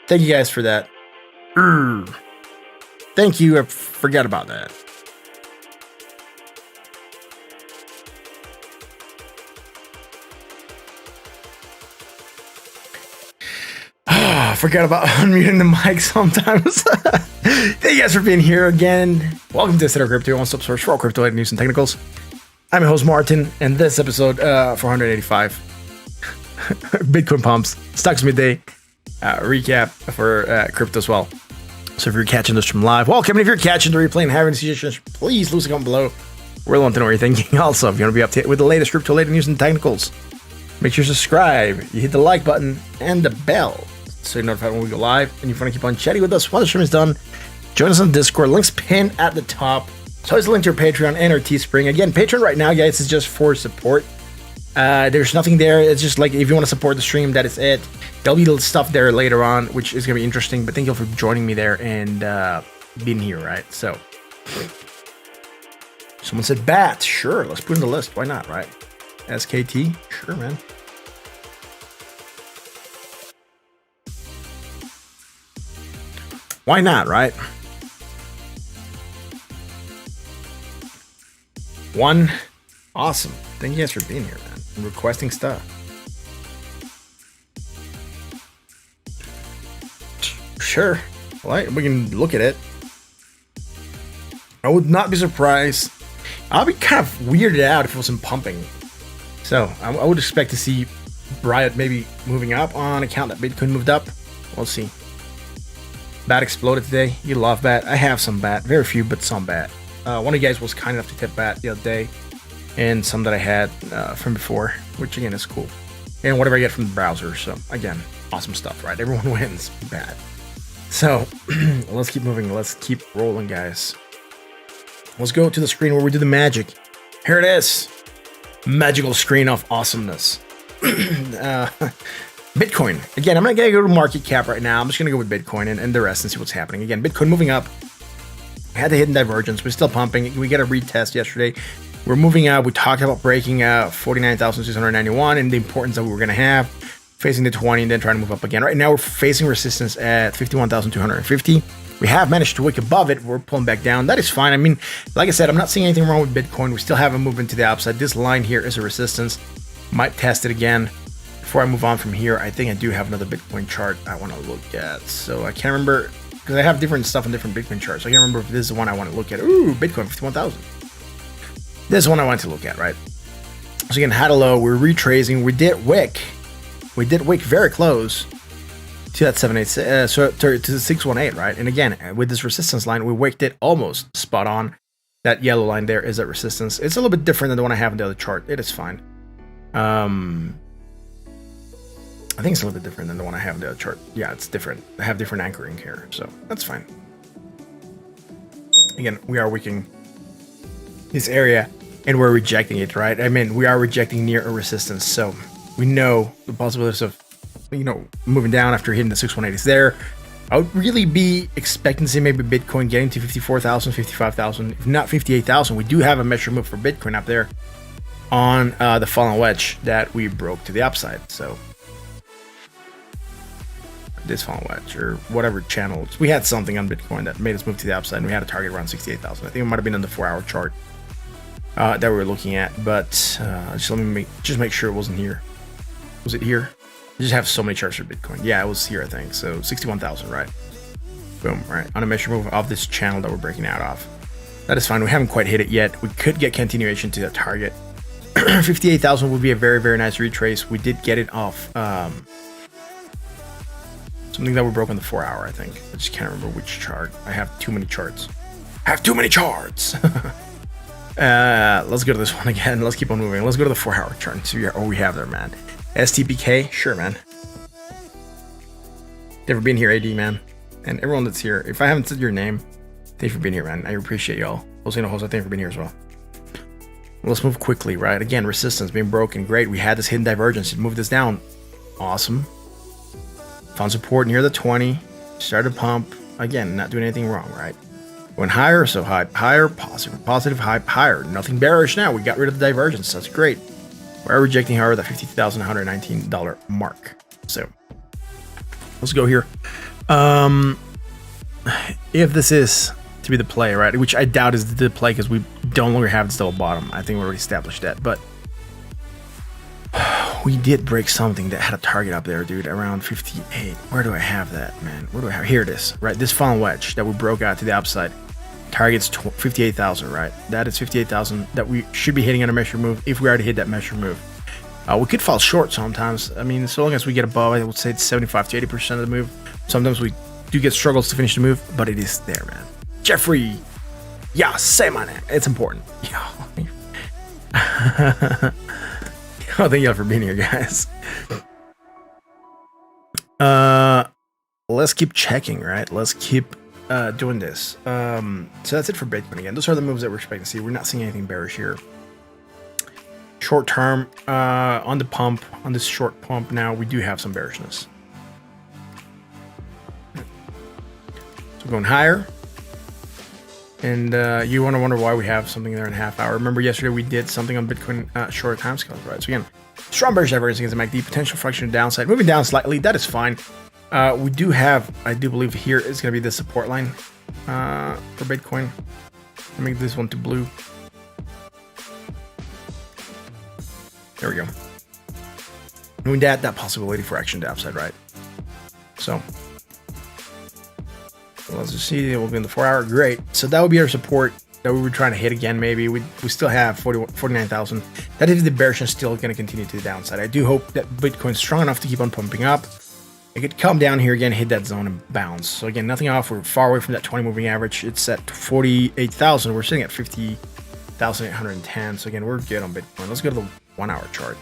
Thank you guys for that. Thank you. I forgot about that. I forgot about unmuting the mic sometimes. Thank you guys for being here again. Welcome to Center Crypto, one stop source for all crypto news and technicals. I'm your host Martin, and this episode 485 Bitcoin pumps, stocks midday recap for crypto as well. So if you're catching this from live, welcome. And if you're catching the replay and having suggestions, please leave a comment below. We're want to know what you're thinking. Also, if you want to be updated with the latest crypto related news and technicals, make sure you subscribe. You hit the like button and the bell so you're notified when we go live. And if you want to keep on chatting with us while the stream is done, join us on Discord. Links pinned at the top. So there's a link to our Patreon and our Teespring. Again, Patreon right now, guys, is just for support. There's nothing there. It's just like if you want to support the stream, that is it. There'll be stuff there later on, which is going to be interesting. But thank you for joining me there and being here, right? So, someone said bat. Sure, let's put it in the list. Why not, right? SKT. Sure, man. Why not, right? One. Awesome. Thank you guys for being here, man. And requesting stuff. Sure. Well, we can look at it. I would not be surprised. I'll be kind of weirded out if it wasn't pumping. So, I would expect to see Riot maybe moving up on account that Bitcoin moved up. We'll see. Bat exploded today. You love bat. I have some bat. Very few, but some bat. One of you guys was kind enough to tip bat the other day. And some that I had from before, which again is cool. And whatever I get from the browser. So again, awesome stuff, right? Everyone wins. Bad. So let's keep moving. Let's keep rolling, guys. Let's go to the screen where we do the magic. Here it is. Magical screen of awesomeness. Bitcoin. Again, I'm not going to go to market cap right now. I'm just going to go with Bitcoin and the rest and see what's happening. Again, Bitcoin moving up. We had the hidden divergence. We're still pumping. We get a retest yesterday. We're moving up. We talked about breaking 49,691 and the importance that we were going to have, facing the 20 and then trying to move up again. Right now, we're facing resistance at 51,250. We have managed to wick above it. We're pulling back down. That is fine. I mean, like I said, I'm not seeing anything wrong with Bitcoin. We still have a movement to the upside. This line here is a resistance. Might test it again. Before I move on from here, I think I do have another Bitcoin chart I want to look at. So I can't remember, because I have different stuff on different Bitcoin charts. So I can't remember if this is the one I want to look at. Ooh, Bitcoin 51,000. This is one I want to look at, right? So again, had a low. We're retracing. We did wick. We did wick very close to that 786, to the 618, right? And again, with this resistance line, we wicked it almost spot on. That yellow line there is that resistance. It's a little bit different than the one I have in the other chart. It is fine. I think it's a little bit different than the one I have in the other chart. Yeah, it's different. I have different anchoring here, so that's fine. Again, we are wicking this area and we're rejecting it, right? I mean, we are rejecting near a resistance, so we know the possibilities of, you know, moving down after hitting the 618 is there. I would really be expecting to see maybe Bitcoin getting to 54,000, 55,000, if not 58,000. We do have a measure move for Bitcoin up there on the fallen wedge that we broke to the upside. So this fallen wedge or whatever channels, we had something on Bitcoin that made us move to the upside, and we had a target around 68,000. I think it might have been on the 4-hour chart that we were looking at, but just let me make sure it wasn't here. Was it here? I just have so many charts for Bitcoin. Yeah, it was here, I think. So 61,000, right? Boom, right. On a measure move of this channel that we're breaking out of. That is fine. We haven't quite hit it yet. We could get continuation to that target. 58,000 would be a very, very nice retrace. We did get it off something that we broke on the 4-hour, I think. I just can't remember which chart. I have too many charts. Let's go to this one again. Let's keep on moving. Let's go to the 4-hour chart and see what we have there, man. STPK, sure, man. Never been here, AD, man. And everyone that's here, if I haven't said your name, thank you for being here, man. I appreciate y'all. Jose, thank you for being here as well. Let's move quickly, right? Again, resistance being broken. Great. We had this hidden divergence. It moved us down. Awesome. Found support near the 20. Started pump. Again, not doing anything wrong, right? Went higher, so higher, positive, higher. Nothing bearish now. We got rid of the divergence. That's great. We're rejecting, however, the $50,119 mark. So let's go here. If this is to be the play, right, which I doubt is the play because we no longer have this double bottom. I think we already established that, but we did break something that had a target up there, dude, around 58. Where do I have that, man? Where do I have? Here it is, right? This fallen wedge that we broke out to the upside. Target's 58,000, right? That is 58,000 that we should be hitting on a measure move if we already hit that measure move. We could fall short sometimes. I mean, so long as we get above, I would say it's 75 to 80% of the move. Sometimes we do get struggles to finish the move, but it is there, man. Jeffrey, yeah, say my name. It's important. Oh, thank y'all for being here, guys. Let's keep checking, right? Let's keep doing this. So that's it for Bitcoin again. Those are the moves that we're expecting to see. We're not seeing anything bearish here. Short term, on the pump, on this short pump now, we do have some bearishness. So going higher. And you want to wonder why we have something there in a half hour. Remember yesterday we did something on Bitcoin short time scales, right? So again, strong bearish divergence against the MACD, potential fraction downside, moving down slightly. That is fine. We do have, I do believe here is going to be the support line for Bitcoin. Let me make this one to blue. There we go. Moving that possibility for action to upside, right? So let's just see. We'll be in the 4-hour. Great. So that would be our support that we were trying to hit again. Maybe we still have 49,000. That is the bearishness still going to continue to the downside. I do hope that Bitcoin's strong enough to keep on pumping up. It could come down here again, hit that zone and bounce. So again, nothing off. We're far away from that 20 moving average. It's at 48,000. We're sitting at 50,810. So again, we're good on Bitcoin. Let's go to the 1-hour chart.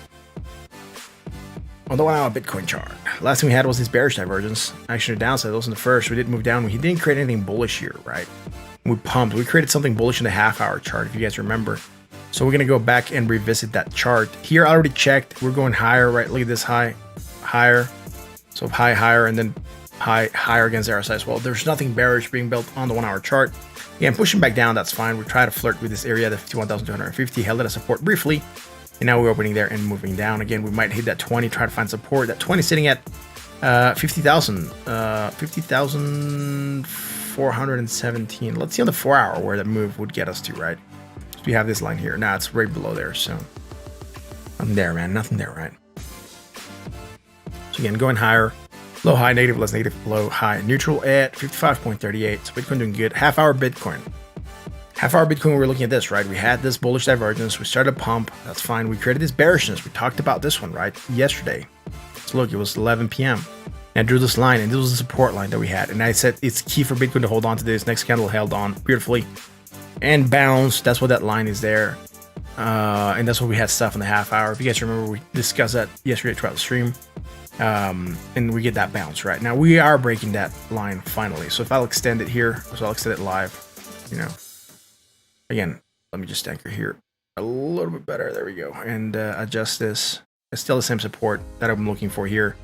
On the 1-hour Bitcoin chart, last thing we had was this bearish divergence. Actually, downside. Those in the first, we didn't move down. We didn't create anything bullish here, right? We pumped. We created something bullish in the half-hour chart, if you guys remember. So we're gonna go back and revisit that chart. Here, I already checked. We're going higher, right? Look at this high, higher. So high, higher, and then higher against the RSI as well. There's nothing bearish being built on the 1 hour chart. Again, pushing back down, that's fine. We try to flirt with this area, the 51,250, held it as support briefly, and now we're opening there and moving down. Again, we might hit that 20, try to find support. That 20 sitting at 50,417. Let's see on the 4 hour where that move would get us to, right? So we have this line here. Now it's right below there, so nothing there, man. Nothing there, right? So again, going higher. Low, high, negative, less negative, low, high, neutral at 55.38. So Bitcoin doing good. Half hour Bitcoin. Half hour Bitcoin, we're looking at this, right? We had this bullish divergence. We started a pump. That's fine. We created this bearishness. We talked about this one, right? Yesterday. So look, it was 11 p.m. And I drew this line, and this was the support line that we had. And I said it's key for Bitcoin to hold on to this. Next candle held on beautifully and bounced. That's what that line is there. And that's what we had stuff in the half hour. If you guys remember, we discussed that yesterday throughout the stream. And we get that bounce, right? Now we are breaking that line finally. So if I'll extend it here, so I'll extend it live, you know, again, let me just anchor here a little bit better. There we go. And adjust this. It's still the same support that I'm looking for here.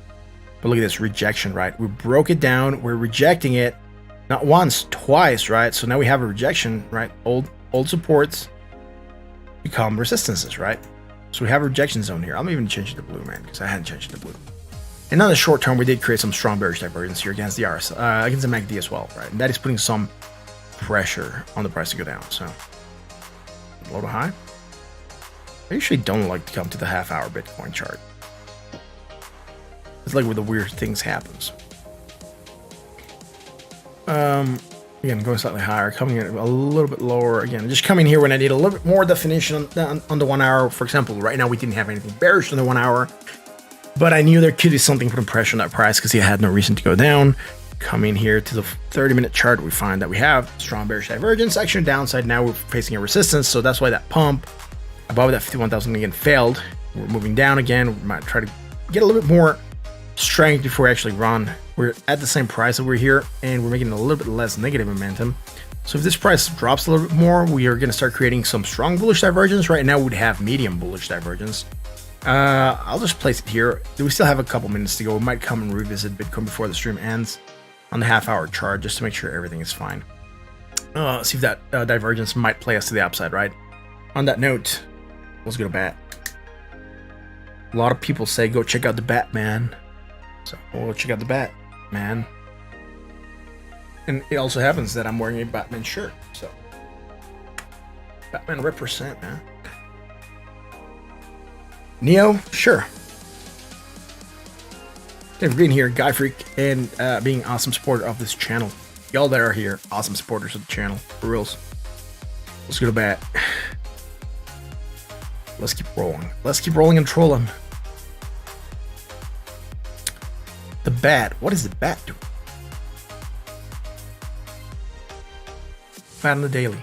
But look at this rejection, right? We broke it down. We're rejecting it not once, twice, right? So now we have a rejection, right? Old supports become resistances, right? So we have a rejection zone here. I'm even changing the blue, man, because I hadn't changed the blue. And on the short term, we did create some strong bearish divergence here against the RSI, against the MACD as well, right? And that is putting some pressure on the price to go down. So low to high. I usually don't like to come to the half hour Bitcoin chart. It's like where the weird things happens. Again, going slightly higher, coming in a little bit lower. Again, just coming here when I need a little bit more definition on the 1 hour. For example, right now we didn't have anything bearish on the 1 hour. But I knew there could be something putting pressure on that price because he had no reason to go down. Coming here to the 30-minute chart, we find that we have strong bearish divergence. Actually, downside now we're facing a resistance, so that's why that pump above that 51,000 again failed. We're moving down again. We might try to get a little bit more strength before we actually run. We're at the same price that we're here, and we're making a little bit less negative momentum. So if this price drops a little bit more, we are going to start creating some strong bullish divergence. Right now, we'd have medium bullish divergence. I'll just place it here. We still have a couple minutes to go. We might come and revisit Bitcoin before the stream ends on the half hour chart just to make sure everything is fine. See if that divergence might play us to the upside, right? On that note, let's go to bat. A lot of people say go check out the Batman. So we'll check out the Batman. And it also happens that I'm wearing a Batman shirt. So Batman represent, man. Neo, sure. Thanks for being here, Guy Freak, and being an awesome supporter of this channel. Y'all that are here, awesome supporters of the channel, for reals. Let's go to bat. Let's keep rolling. Let's keep rolling and trolling. The bat. What is the bat doing? Bat on the daily.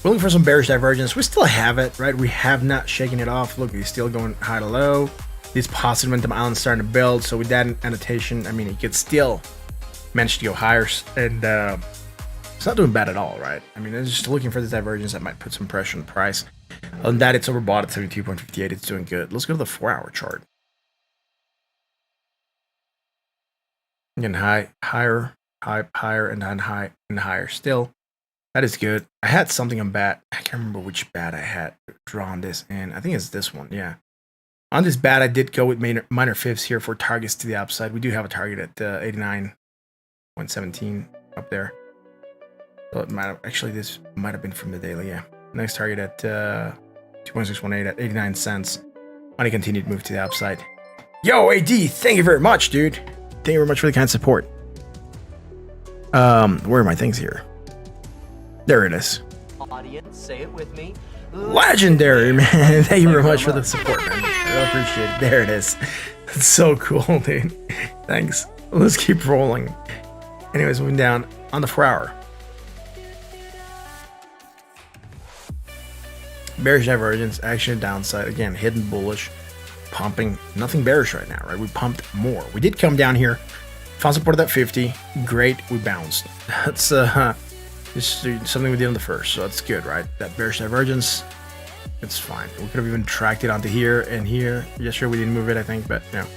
We're looking for some bearish divergence. We still have it, right? We have not shaken it off. Look, he's still going high to low. These positive momentum islands starting to build. So with that annotation, I mean, it could still manage to go higher. And it's not doing bad at all, right? I mean, it's just looking for this divergence that might put some pressure on the price. Other than that, it's overbought at 72.58. It's doing good. Let's go to the 4 hour chart. Again, higher, and then high and higher still. That is good. I had something on bat. I can't remember which bat I had drawn this in. I think it's this one. Yeah. On this bat, I did go with minor fibs here for targets to the upside. We do have a target at 89.17 up there. So it might have, actually, this might have been from the daily. Yeah. Next target at 2.618 at 89 cents. On a continued move to the upside. Yo, AD, thank you very much, dude. Thank you very much for the kind support. Where are my things here? There it is. Audience, say it with me. Legendary, man. Thank you very much for the support, man. I really appreciate it. There it is. It's so cool, dude. Thanks. Let's keep rolling. Anyways, moving down on the 4 hour. Bearish divergence, action downside. Again, hidden bullish. Pumping. Nothing bearish right now, right? We pumped more. We did come down here. Found support at that 50. Great. We bounced. That's just something we did on the first, so that's good, right? That bearish divergence, it's fine. We could have even tracked it onto here and here. Yeah, sure, we didn't move it, I think, but you know,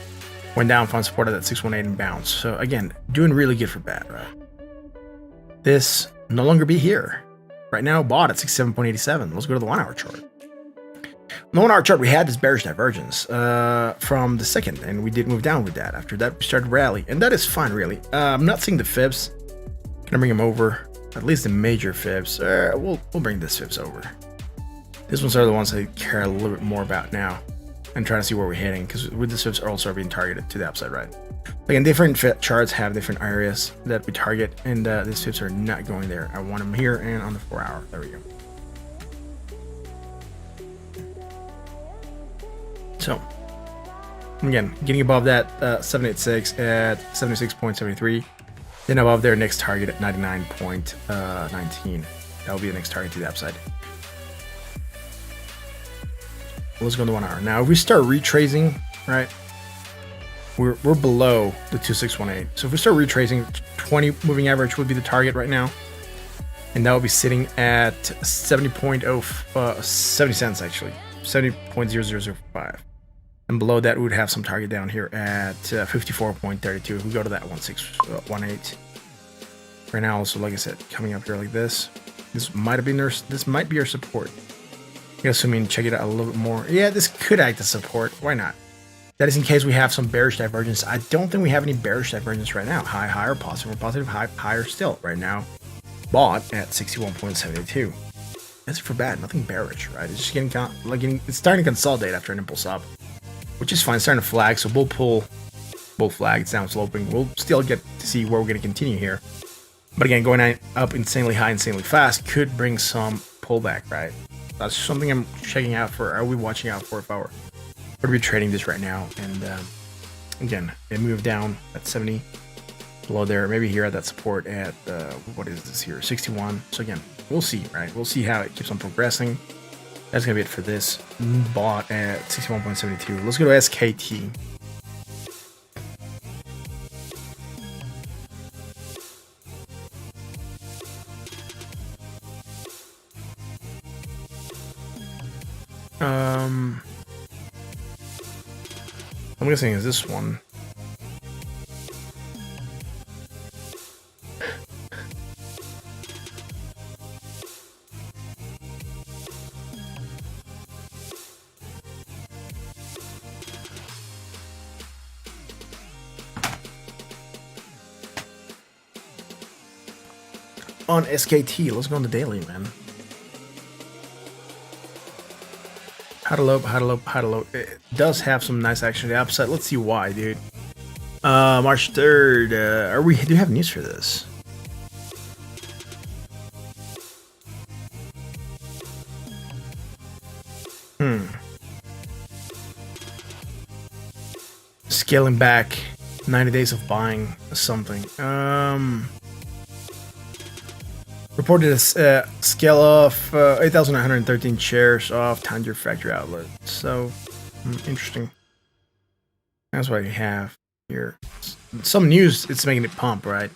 Went down, found support at that 618 and bounced. So again, doing really good for BAT, right? This no longer be here. Right now, bought at 67.87. Let's go to the 1 hour chart. On the 1 hour chart, we had this bearish divergence from the second, and we did move down with that. After that, we started rally, and that is fine, really. I'm not seeing the fibs. Gonna bring them over, at least the major fibs. We'll bring this fibs over. These ones are the ones I care a little bit more about now, and trying to see where we're hitting, because with the fibs are also being targeted to the upside, right? Again, different charts have different areas that we target, and these fibs are not going there. I want them here and on the 4 hour. There we go. So, again, getting above that 786 at 76.73, then above their next target at 99.19. That will be the next target to the upside. Let's go to 1 hour. Now, if we start retracing, right, we're below the 2618. So if we start retracing, 20 moving average would be the target right now, and that will be sitting at 70 cents actually, 70.0005. And below that, we would have some target down here at 54.32. If we go to that 1618 right now, also like I said, coming up here like this, this might be our support. You guys, check it out a little bit more. Yeah, this could act as support. Why not? That is in case we have some bearish divergence. I don't think we have any bearish divergence right now. High, higher, positive, or positive, high, higher still right now. Bought at 61.72. That's for bad. Nothing bearish, right? It's just it's starting to consolidate after an impulse up, which is fine. It's starting to flag, so bull pull, bull flag. It's down sloping. We'll still get to see where we're going to continue here. But again, going up insanely high, insanely fast could bring some pullback, right? That's something I'm checking out for. Are we watching out for if I were to be trading this right now? And again, it moved down at 70 below there, maybe here at that support at what is this here, 61. So again, we'll see, right? We'll see how it keeps on progressing. That's gonna be it for this. Bought at 61.72. Let's go to SKT. I'm guessing is this one. On SKT, let's go on the daily, man. How to low. It does have some nice action to the upside. Let's see why, dude. March 3rd. Do you have news for this? Scaling back 90 days of buying something. Reported a scale of 8,913 shares of Tanger factory outlet. So, interesting. That's what you have here. Some news, it's making it pump, right?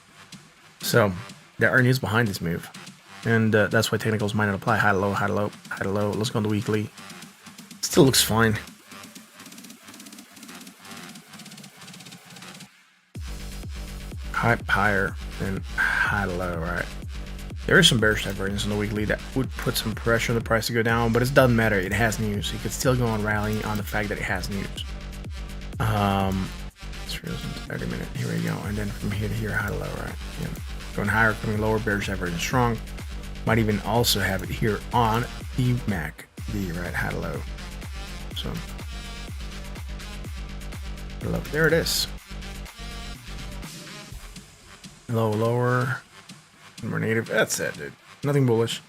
So, there are news behind this move. And that's why technicals might not apply. High to low, high to low, high to low. Let's go on the weekly. Still looks fine. Higher than high to low, right? There is some bearish divergence on the weekly that would put some pressure on the price to go down, but it doesn't matter. It has news. It could still go on rallying on the fact that it has news. It's 30 minute. Here we go. And then from here to here, high to low, right? Yeah. Going higher, coming lower, bearish divergence strong. Might even also have it here on the MACD, right? High to low. So, low. There it is. Low, lower. More negative. That's it, dude. Nothing bullish.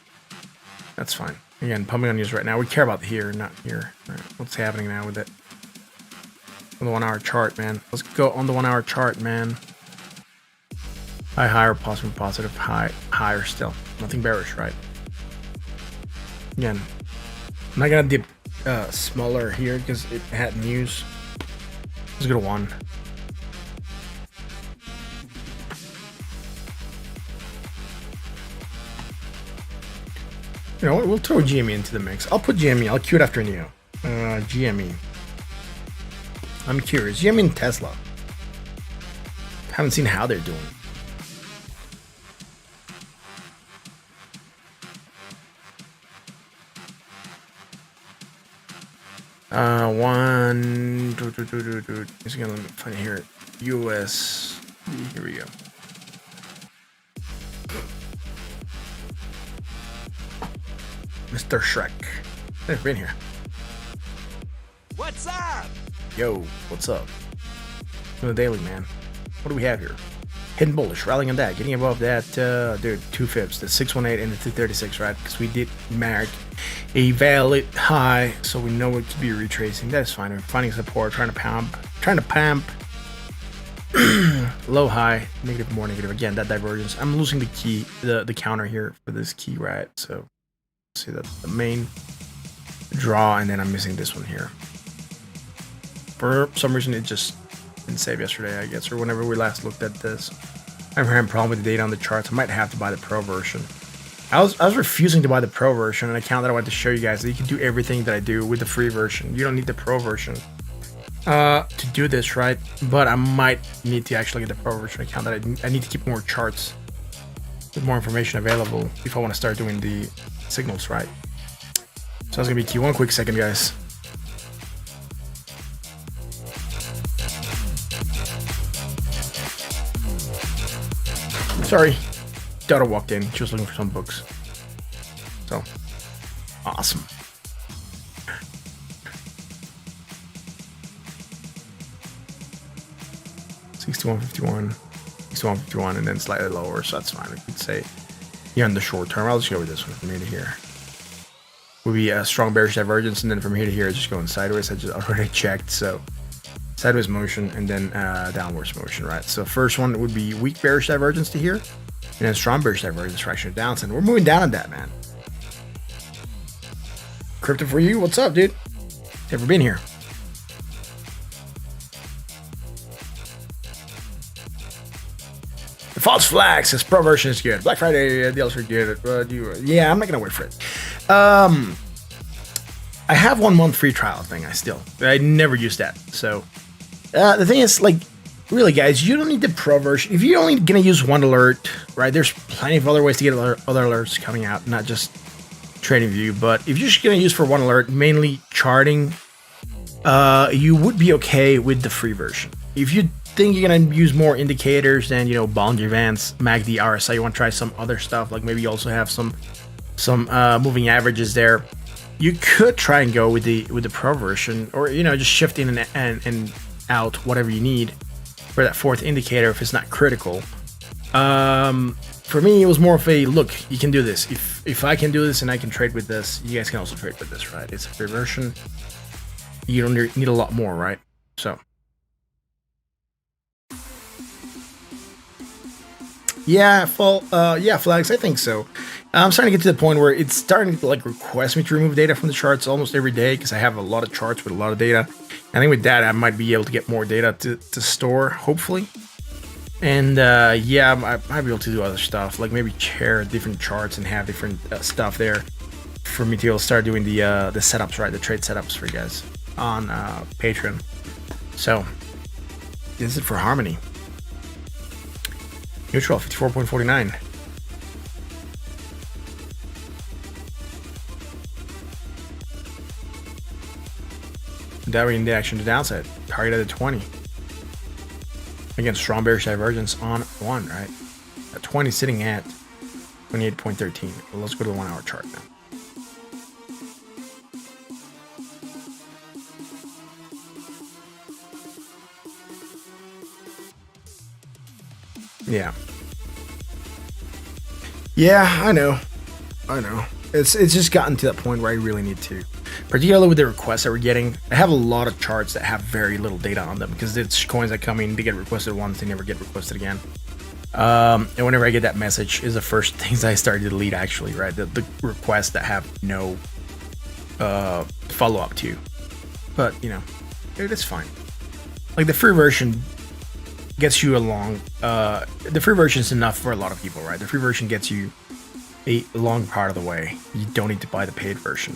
That's fine. Again, pumping on news right now. We care about the here, not here. All right, what's happening now with it? On the 1 hour chart, man. Let's go on the 1 hour chart, man. High, higher, positive, high, higher still. Nothing bearish, right? Again, I'm not gonna dip smaller here because it had news. Let's go to 1. You know what? We'll throw GME into the mix. I'll put GME. I'll queue it after Neo. GME. I'm curious. Yeah, I mean Tesla. Haven't seen how they're doing. It's gonna find it here. US. Here we go. Mr. Shrek. Hey, been here. What's up? Yo, what's up? Doing the daily, man. What do we have here? Hidden bullish, rallying on that, getting above that, dude, 2 fips, the 618 and the 236, right? Because we did mark a valid high, so we know it to be retracing. That is fine. We're finding support, trying to pump, low, high, negative, more negative. Again, that divergence. I'm losing the key, the counter here for this key, right? So see that the main draw, and then I'm missing this one here. For some reason, it just didn't save yesterday, I guess, or whenever we last looked at this. I'm having a problem with the data on the charts. I might have to buy the pro version. I was refusing to buy the pro version, an account that I wanted to show you guys that you can do everything that I do with the free version. You don't need the pro version to do this, right? But I might need to actually get the pro version account that I need to keep more charts with more information available if I want to start doing the signals, right? So that's gonna be key. One quick second, guys. Sorry, daughter walked in. She was looking for some books. So, awesome. $61.51, $61.51, and then slightly lower, so that's fine. We could say here in the short term. I'll just go with this one from here to here. Would be a strong bearish divergence, and then from here to here, it's just going sideways. I just already checked, so sideways motion and then downwards motion, right? So first one would be weak bearish divergence to here, and then strong bearish divergence fraction downside. We're moving down on that, man. Crypto for you, what's up, dude? Never been here. The false flag says pro version is good. Black Friday deals are good. Yeah, I'm not gonna wait for it. I have 1 month free trial thing. I never use that. So the thing is, like, really, guys, you don't need the pro version. If you're only gonna use one alert, right? There's plenty of other ways to get other alerts coming out, not just trading view. But if you're just gonna use for one alert, mainly charting, you would be okay with the free version. If you think you're gonna use more indicators than, you know, Bollinger Bands, MACD, RSI, you want to try some other stuff, like maybe you also have some moving averages there, you could try and go with the pro version, or, you know, just shift in and out whatever you need for that fourth indicator if it's not critical. For me, it was more of a look, you can do this. If I can do this and I can trade with this, you guys can also trade with this, right? It's a free version. You don't need a lot more, right? So yeah, flags, I think so. I'm starting to get to the point where it's starting to, like, request me to remove data from the charts almost every day, because I have a lot of charts with a lot of data. I think with that, I might be able to get more data to store, hopefully. And yeah, I might be able to do other stuff, like maybe share different charts and have different stuff there for me to be able to start doing the setups, right? The trade setups for you guys on Patreon. So this is it for Harmony. Neutral, 54.49. Downward in the action to downside. Target at 20. Again, strong bearish divergence on 1, right? At 20 sitting at 28.13. Let's go to the 1 hour chart now. Yeah, I know. It's just gotten to that point where I really need to, particularly with the requests that we're getting. I have a lot of charts that have very little data on them, because it's coins that come in, they get requested once, they never get requested again. And whenever I get that message, is the first things I start to delete, actually, right? The requests that have no follow-up to. But, you know, it is fine. Like, the free version gets you along. The free version is enough for a lot of people, right? The free version gets you a long part of the way. You don't need to buy the paid version.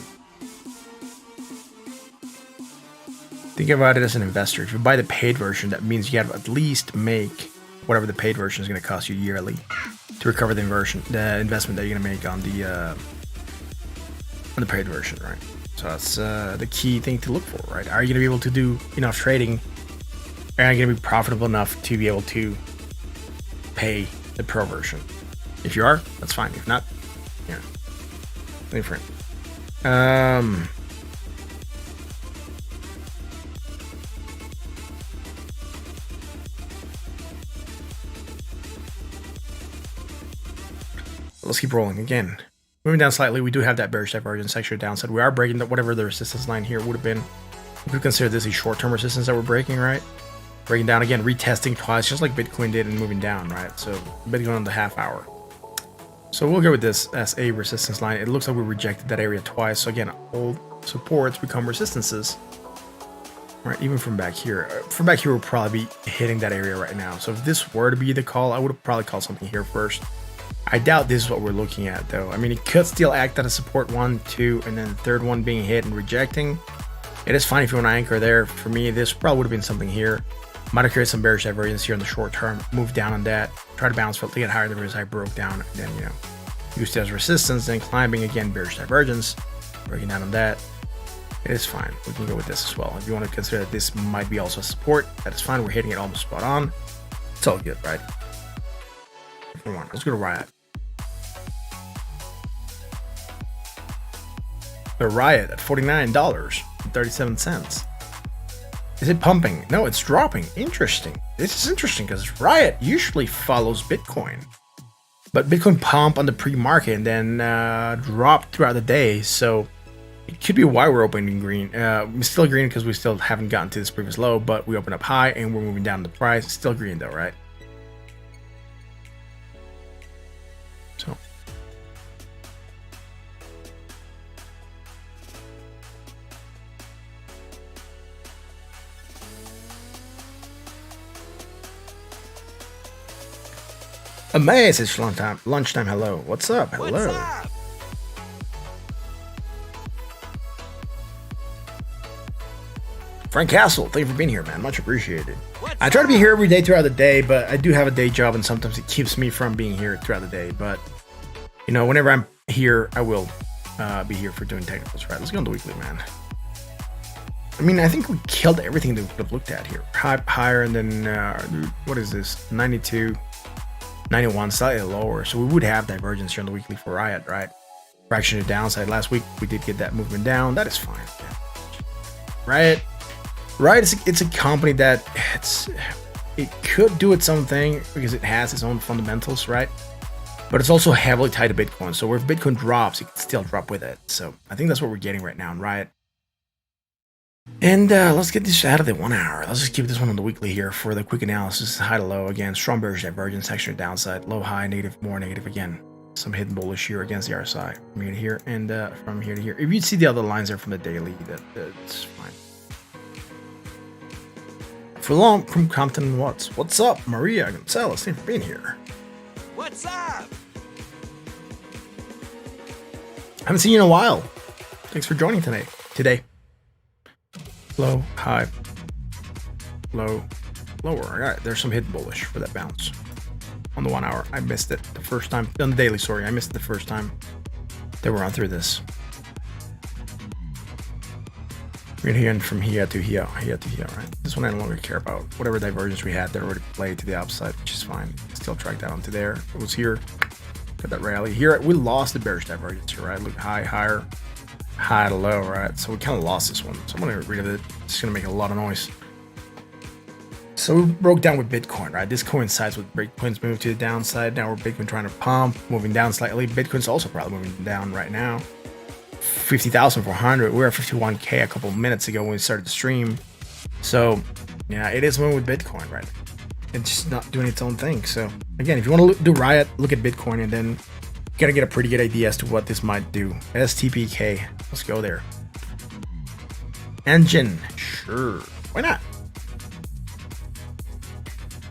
think about it as an investor. If you buy the paid version, that means you have to at least make whatever the paid version is going to cost you yearly to recover the investment that you're going to make on the paid version, right? So that's the key thing to look for, right? Are you going to be able to do enough trading? Are you going to be profitable enough to be able to pay the pro version? If you are, that's fine. If not, yeah, different. Let's keep rolling again. Moving down slightly, we do have that bearish divergence section downside. We are breaking whatever the resistance line here would have been. We could consider this a short-term resistance that we're breaking, right? Breaking down again, retesting twice, just like Bitcoin did, and moving down, right? So Bitcoin on the half hour. So we'll go with this as a resistance line. It looks like we rejected that area twice. So again, old supports become resistances, right? Even from back here. From back here, we'll probably be hitting that area right now. So if this were to be the call, I would have probably called something here first. I doubt this is what we're looking at, though. I mean, it could still act as a support 1, 2, and then the third one being hit and rejecting. It is fine if you want to anchor there. For me, this probably would have been something here. Might have created some bearish divergence here in the short term. Move down on that. Try to bounce to get higher than where I broke down. And then, used it as resistance. Then climbing again, bearish divergence. Breaking down on that. It is fine. We can go with this as well. If you want to consider that this might be also support, that is fine. We're hitting it almost spot on. It's all good, right? Come on, let's go to Riot. The Riot at $49.37. Is it pumping? No, it's dropping. Interesting. This is interesting because Riot usually follows Bitcoin. But Bitcoin pumped on the pre-market and then dropped throughout the day. So it could be why we're opening green. We're still green because we still haven't gotten to this previous low, but we open up high and we're moving down the price. Still green though, right? So a message lunchtime. Hello. What's up? Hello. What's up? Frank Castle, thank you for being here, man. Much appreciated. I try to be here every day throughout the day, but I do have a day job, and sometimes it keeps me from being here throughout the day. But whenever I'm here, I will be here for doing technicals. Right? Let's go on the weekly, man. I mean, I think we killed everything that we could have looked at here. Higher, and then what is this? 92. 91, slightly lower, so we would have divergence here on the weekly for Riot, right? Fraction of downside. Last week we did get that movement down. That is fine. Yeah. Riot it's a company that it could do its own thing because it has its own fundamentals, right? But it's also heavily tied to Bitcoin. So if Bitcoin drops, it can still drop with it. So I think that's what we're getting right now in Riot. And let's get this out of the 1 hour. Let's just keep this one on the weekly here for the quick analysis. High to low again, strong bearish divergence, extra downside, low high, negative, more negative again. Some hidden bullish here against the RSI from here to here and from here to here. If you see the other lines there from the daily, that's fine. For long from Compton, what's up, Maria Gonzalez? Thanks for being here. What's up? Haven't seen you in a while. Thanks for joining today. Low, high, low, lower. All right, there's some hidden bullish for that bounce on the 1 hour. I missed it the first time on the daily. Sorry, I missed it the first time that we're on through this. We're here from here to here, right? This one I no longer care about. Whatever divergence we had, that already played to the upside, which is fine. Still track that onto there. It was here. Got that rally here. We lost the bearish divergence here, right? Look, high, higher. High to low, right? So we kind of lost this one. So I'm going to get rid of it. It's going to make a lot of noise. So we broke down with Bitcoin, right? This coincides with Bitcoin's move to the downside. Now we're Bitcoin trying to pump, moving down slightly. Bitcoin's also probably moving down right now. 50,400. We were at 51K a couple minutes ago when we started the stream. So yeah, it is moving with Bitcoin, right? It's just not doing its own thing. So again, if you want to do Riot, look at Bitcoin and then you gotta get a pretty good idea as to what this might do. STPK, let's go there. Engine, sure, why not?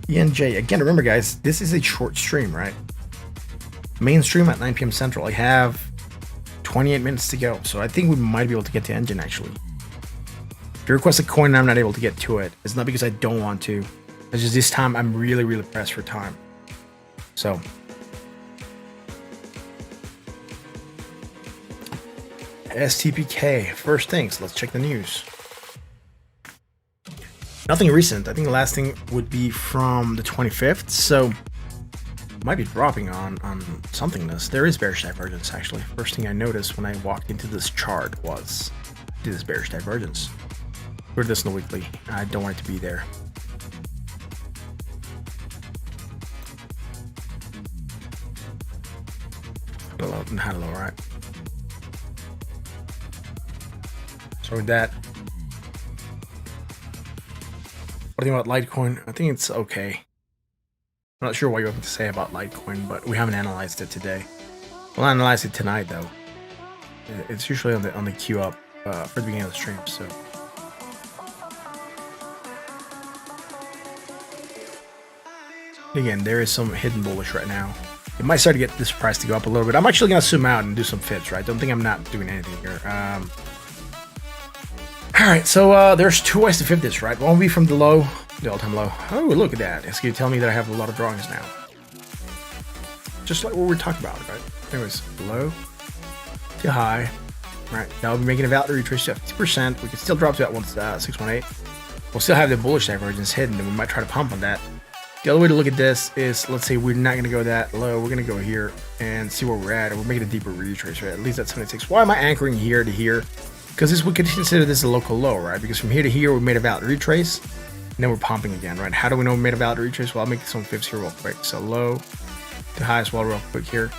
ENJ, again, remember guys, this is a short stream, right? Main stream at 9 p.m. Central. I have 28 minutes to go, so I think we might be able to get to Engine actually. If you request a coin and I'm not able to get to it, it's not because I don't want to. It's just this time I'm really, really pressed for time. So STPK, first things, let's check the news. Nothing recent. I think the last thing would be from the 25th, so might be dropping on somethingness. There is bearish divergence actually. First thing I noticed when I walked into this chart was this bearish divergence. We're this in the weekly. I don't want it to be there. Hello, hello, right? So with that, what do you think about Litecoin? I think it's okay. I'm not sure what you have to say about Litecoin, but we haven't analyzed it today. We'll analyze it tonight, though. It's usually on the queue up for the beginning of the stream. So again, there is some hidden bullish right now. It might start to get this price to go up a little bit. I'm actually gonna zoom out and do some fibs, right? Don't think I'm not doing anything here. All right, so there's two ways to fib this, right? One will be from the low, the all-time low. Oh, look at that. It's gonna tell me that I have a lot of drawings now. Just like what we're talking about, right? Anyways, low to high. All right, now we'll be making a valid retrace to 50%. We can still drop to that 618. We'll still have the bullish divergence hidden, and we might try to pump on that. The other way to look at this is, let's say we're not going to go that low. We're going to go here and see where we're at, and we're making a deeper retrace, right? At least at 76. Why am I anchoring here to here? Because we could consider this a local low, right? Because from here to here, we made a valid retrace, and then we're pumping again, right? How do we know we made a valid retrace? Well, I'll make some fibs here real quick. So low to high as well real quick here.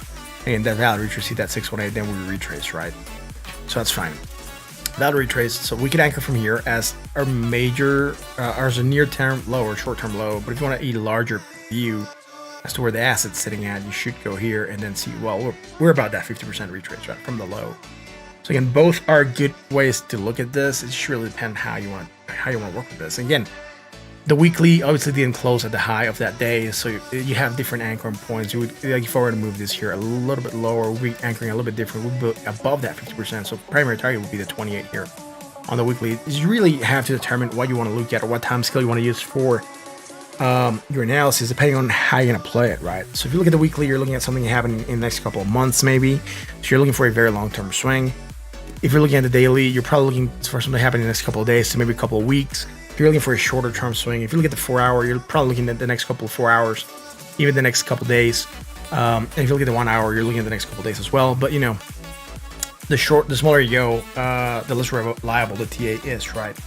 And that valid retrace, see that 618, then we retrace, right? So that's fine. Valid retrace, so we could anchor from here as our major, as a near-term low or short-term low. But if you want to eat a larger view as to where the asset's sitting at, you should go here and then see, well, we're about that 50% retrace, right, from the low. So again, both are good ways to look at this. It just really depends how you want to work with this. Again, the weekly obviously didn't close at the high of that day, so you have different anchoring points. You would, like, if I were to move this here a little bit lower, we'll be anchoring a little bit different. We'll be above that 50%. So primary target would be the 28 here on the weekly. You really have to determine what you want to look at or what time scale you want to use for your analysis, depending on how you're going to play it, right? So if you look at the weekly, you're looking at something happening in the next couple of months, maybe. So you're looking for a very long-term swing. If you're looking at the daily, you're probably looking for something to happen in the next couple of days to maybe a couple of weeks. If you're looking for a shorter term swing, if you look at the 4 hour, you're probably looking at the next couple of 4 hours, even the next couple of days. And if you look at the 1 hour, you're looking at the next couple of days as well. But you know, the smaller you go, the less reliable the TA is, right?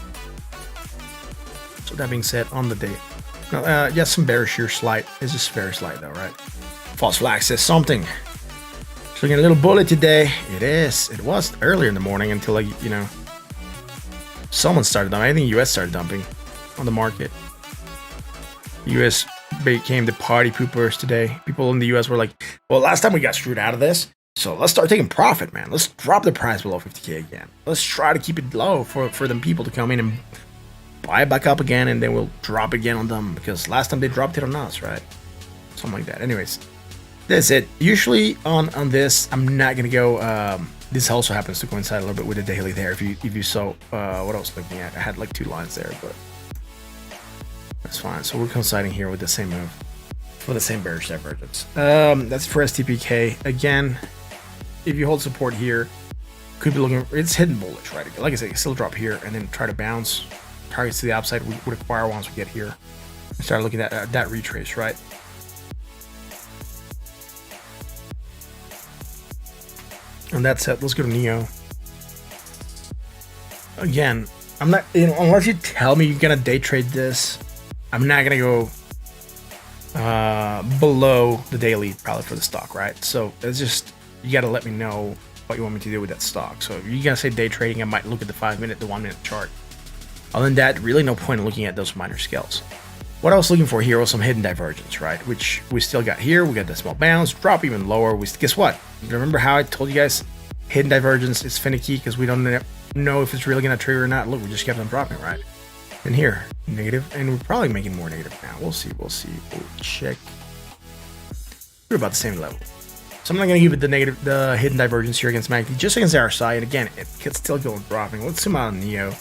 So that being said, on the day, now, yes, some bearish here, slight. It's just very slight though, right? False flag says something. So looking a little bullet today. It is. It was earlier in the morning until, like, you know, someone started dumping. I think US started dumping on the market. US became the party poopers today. People in the US were like, well, last time we got screwed out of this, so let's start taking profit, man. Let's drop the price below 50K again. Let's try to keep it low for them people to come in and buy it back up again, and then we'll drop again on them, because last time they dropped it on us, right? Something like that. Anyways, that's it. Usually on this, I'm not going to go... This also happens to coincide a little bit with the daily there. If you saw what I was looking at, I had like 2 lines there, but that's fine. So we're coinciding here with the same move, for the same bearish divergence. That's for STPK. Again, if you hold support here, could be looking. It's hidden bullish, right? Like I said, you still drop here and then try to bounce. Targets to the upside we would acquire once we get here. And start looking at that retrace, right? And that's it. Let's go to Neo. Again, I'm not, you know, unless you tell me you're gonna day trade this, I'm not gonna go below the daily probably for the stock, right? So it's just, you gotta let me know what you want me to do with that stock. So if you're gonna say day trading, I might look at the 5-minute, the 1-minute chart. Other than that, really no point in looking at those minor scales. What I was looking for here was some hidden divergence, right? Which we still got here. We got the small bounce, drop even lower. Guess what? Remember how I told you guys hidden divergence is finicky because we don't know if it's really going to trigger or not? Look, we just kept on dropping, right? And here, negative, and we're probably making more negative now. We'll see. We'll check. We're about the same level. So I'm not going to give it the hidden divergence here against MACD, just against RSI. And again, it could still go dropping. Let's zoom out on Neo.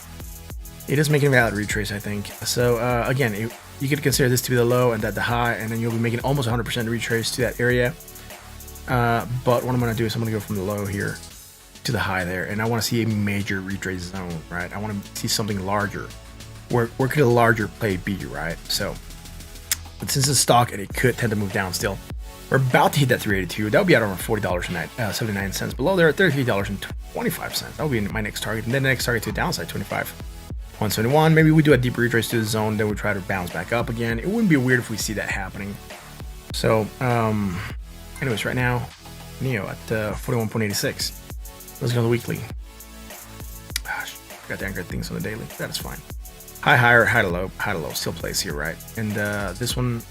It is making a valid retrace, I think. So again, you could consider this to be the low and that the high, and then you'll be making almost 100% retrace to that area. But what I'm going to do is I'm going to go from the low here to the high there, and I want to see a major retrace zone, right? I want to see something larger. Where could a larger play be, right? So, but since it's stock and it could tend to move down still, we're about to hit that 382. That'll be at around $40.79 below there at $33.25. That'll be my next target, and then the next target to the downside, 171. Maybe we do a deep retrace to the zone, then we try to bounce back up again. It wouldn't be weird if we see that happening. So, anyways, right now, NEO at 41.86. Let's go to the weekly. Gosh, got to anchor things on the daily. That is fine. High, higher, high to low, still plays here, right? And this one,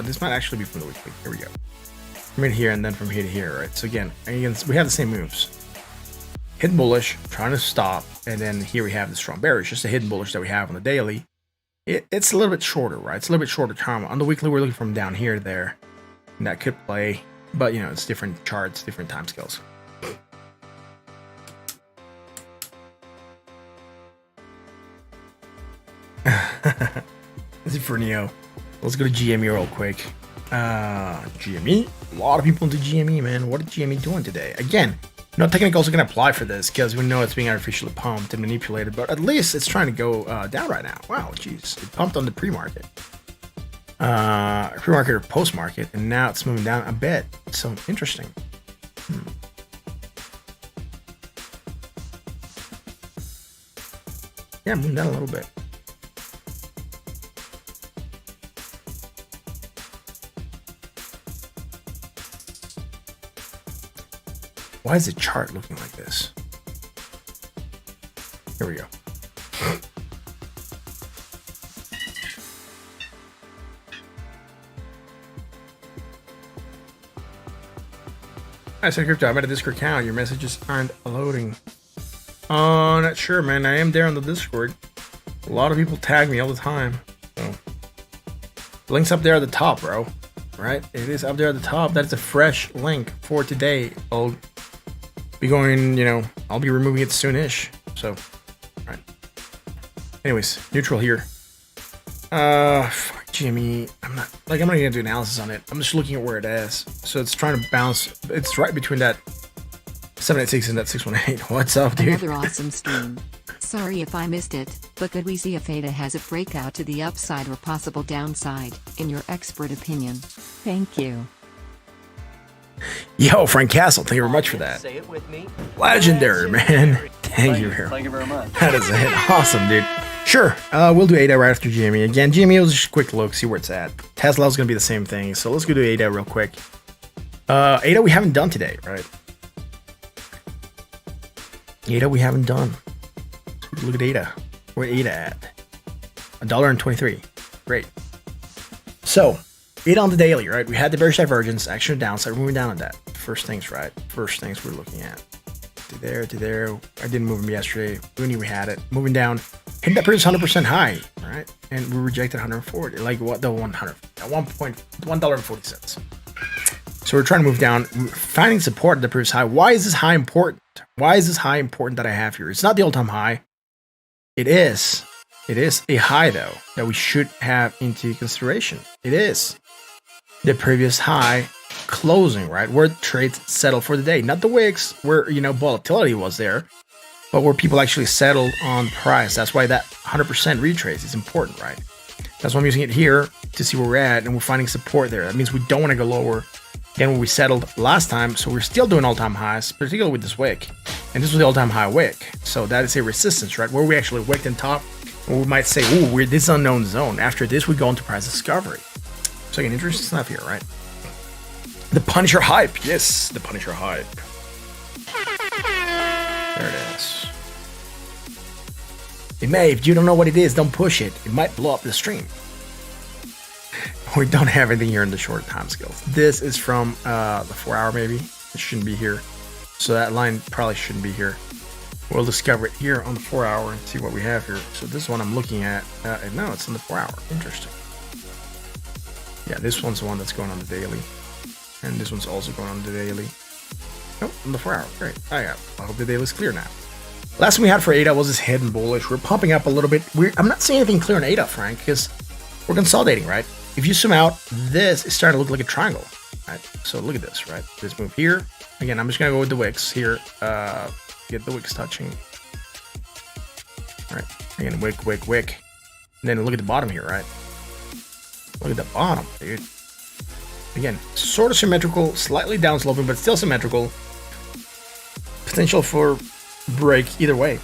this might actually be from the weekly. Here we go. From here, and then from here to here, right? So again, we have the same moves. Hidden bullish, trying to stop, and then here we have the strong bearish, just a hidden bullish that we have on the daily. It's a little bit shorter, right? It's a little bit shorter term. On the weekly, we're looking from down here to there, and that could play, but you know, it's different charts, different time scales. That's it for NEO. Let's go to GME real quick. GME, a lot of people into GME, man. What is GME doing today? Again, no technicals are going to apply for this because we know it's being artificially pumped and manipulated, but at least it's trying to go down right now. Wow, geez. It pumped on the pre-market. Pre-market or post-market, and now it's moving down a bit. So, interesting. Yeah, moving down a little bit. Why is the chart looking like this? Here we go. I said crypto, I'm at a Discord account. Your messages aren't loading. Oh, not sure, man. I am there on the Discord. A lot of people tag me all the time. So, link's up there at the top, bro. Right? It is up there at the top. That's a fresh link for today. I'll be going, you know, I'll be removing it soonish. So, right. Anyways, neutral here. Fuck GME. I'm not gonna do analysis on it. I'm just looking at where it is. So it's trying to bounce. It's right between that 786 and that 618. What's up, dude? Another awesome stream. Sorry if I missed it, but could we see if ADA has a breakout to the upside or possible downside, in your expert opinion? Thank you. Yo, Frank Castle, thank you very much for that. Say it with me. Legendary, man. Thank you very much. That is a hit. Awesome, dude. Sure, we'll do ADA right after GME. Again, GME was just a quick look, see where it's at. Tesla is going to be the same thing, so let's go to ADA real quick. ADA we haven't done today, right? ADA we haven't done. Look at ADA. Where ADA at? $1.23. Great. So, ADA on the daily, right? We had the bearish divergence, action downside. We're moving down on that. First things, right? First things we're looking at. To there. I didn't move them yesterday. We knew we had it. Moving down. Hit that previous 100% high, right? And we rejected 140. Like what? The 100. At $1.40. So we're trying to move down. We're finding support at the previous high. Why is this high important? Why is this high important that I have here? It's not the all-time high. It is. It is a high, though, that we should have into consideration. It is the previous high closing, right? Where trades settle for the day. Not the wicks where, you know, volatility was there, but where people actually settled on price. That's why that 100% retrace is important, right? That's why I'm using it here to see where we're at, and we're finding support there. That means we don't want to go lower than where we settled last time. So we're still doing all-time highs, particularly with this wick. And this was the all-time high wick. So that is a resistance, right? Where we actually wicked in top, and we might say, ooh, we're this unknown zone. After this, we go into price discovery. So again, interesting stuff here, right? The Punisher hype. Yes, the Punisher hype. There it is. It may, if you don't know what it is, don't push it. It might blow up the stream. We don't have anything here in the short time scales. This is from the 4 hour maybe. It shouldn't be here. So that line probably shouldn't be here. We'll discover it here on the 4 hour and see what we have here. So this one I'm looking at. And no, it's on the 4 hour. Interesting. Yeah, this one's the one that's going on the daily. And this one's also going on the daily. Oh, on the 4 hour. Great. I hope the daily's clear now. Last one we had for ADA was this hidden bullish. We're pumping up a little bit. I'm not seeing anything clear on ADA, Frank, because we're consolidating, right? If you zoom out, this is starting to look like a triangle, right? So look at this, right? This move here. Again, I'm just gonna go with the wicks here. Get the wicks touching. All right. Again, wick, wick, wick. And then look at the bottom here, right? Look at the bottom, dude. Again, sort of symmetrical, slightly down sloping, but still symmetrical. Potential for break either way.